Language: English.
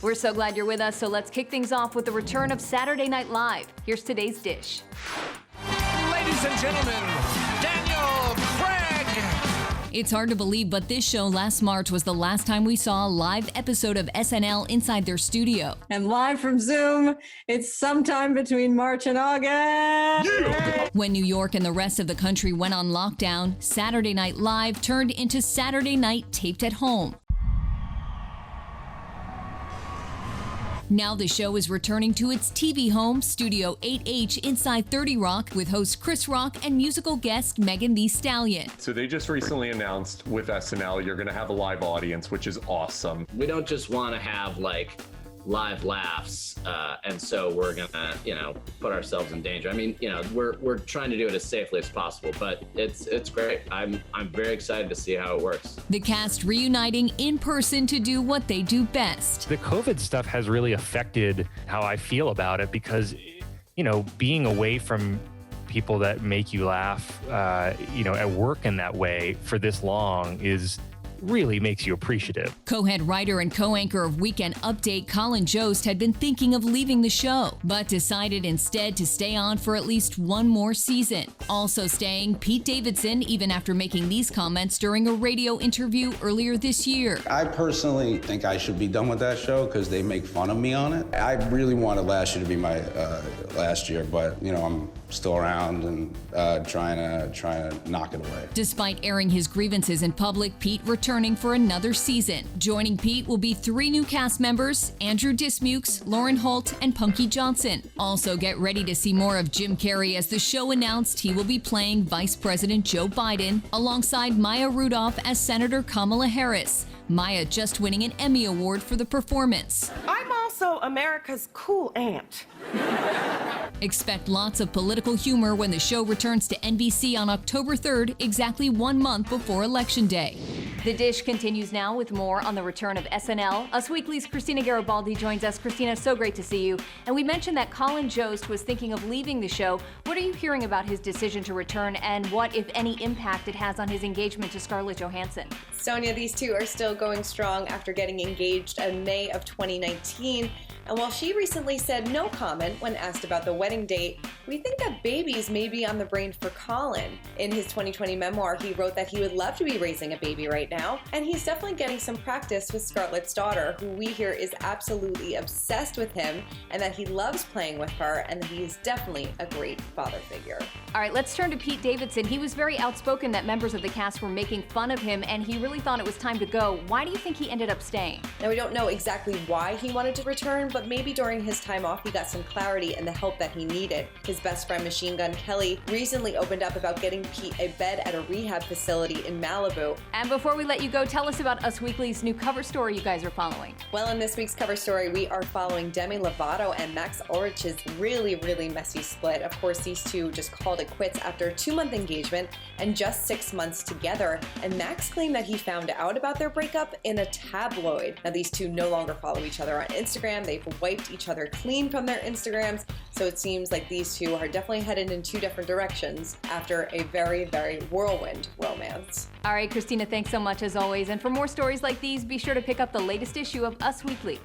We're so glad you're with us, so let's kick things off with the return of Saturday Night Live. Here's today's dish. Ladies and gentlemen, Daniel Craig. It's hard to believe, but this show last March was the last time we saw a live episode of SNL inside their studio. And live from Zoom, it's sometime between March and August. Yeah. When New York and the rest of the country went on lockdown, Saturday Night Live turned into Saturday Night Taped at Home. Now the show is returning to its TV home, Studio 8H inside 30 Rock, with host Chris Rock and musical guest Megan Thee Stallion. So they just recently announced with SNL, you're going to have a live audience, which is awesome. We don't just want to have like live laughs, and so we're gonna, put ourselves in danger. I mean, we're trying to do it as safely as possible, but it's great. I'm very excited to see how it works. The cast reuniting in person to do what they do best. The COVID stuff has really affected how I feel about it because, being away from people that make you laugh, at work in that way for this long really makes you appreciative. Co-head writer and co-anchor of Weekend Update Colin Jost had been thinking of leaving the show, but decided instead to stay on for at least one more season. Also staying, Pete Davidson, even after making these comments during a radio interview earlier this year. I personally think I should be done with that show because they make fun of me on it. I really wanted last year to be my last year, but I'm still around and trying to knock it away. Despite airing his grievances in public, Pete returning for another season. Joining Pete will be 3 new cast members: Andrew Dismukes, Lauren Holt, and Punky Johnson. Also get ready to see more of Jim Carrey as the show announced he will be playing Vice President Joe Biden alongside Maya Rudolph as Senator Kamala Harris. Maya just winning an Emmy Award for the performance. I'm also America's cool aunt. Expect lots of political humor when the show returns to NBC on October 3rd, exactly 1 month before Election Day. The Dish continues now with more on the return of SNL. Us Weekly's Christina Garibaldi joins us. Christina, so great to see you. And we mentioned that Colin Jost was thinking of leaving the show. What are you hearing about his decision to return, and what, if any, impact it has on his engagement to Scarlett Johansson? Sonia, these two are still going strong after getting engaged in May of 2019. And while she recently said no comment when asked about the wedding date, we think that babies may be on the brain for Colin. In his 2020 memoir, he wrote that he would love to be raising a baby right now, and he's definitely getting some practice with Scarlett's daughter, who we hear is absolutely obsessed with him, and that he loves playing with her, and that he's definitely a great father figure. All right, let's turn to Pete Davidson. He was very outspoken that members of the cast were making fun of him, and he really thought it was time to go. Why do you think he ended up staying? Now, we don't know exactly why he wanted to return, but maybe during his time off he got some clarity and the help that he needed. His best friend Machine Gun Kelly recently opened up about getting Pete a bed at a rehab facility in Malibu. And before we let you go, tell us about Us Weekly's new cover story you guys are following. Well, in this week's cover story, we are following Demi Lovato and Max Ulrich's really messy split. Of course, these two just called it quits after a 2-month engagement and just 6 months together. And Max claimed that he found out about their breakup in a tabloid. Now, these two no longer follow each other on Instagram. They've wiped each other clean from their Instagrams, so it seems like these two are definitely headed in 2 different directions after a very whirlwind romance. All right, Christina, thanks so much as always. And for more stories like these, be sure to pick up the latest issue of Us Weekly.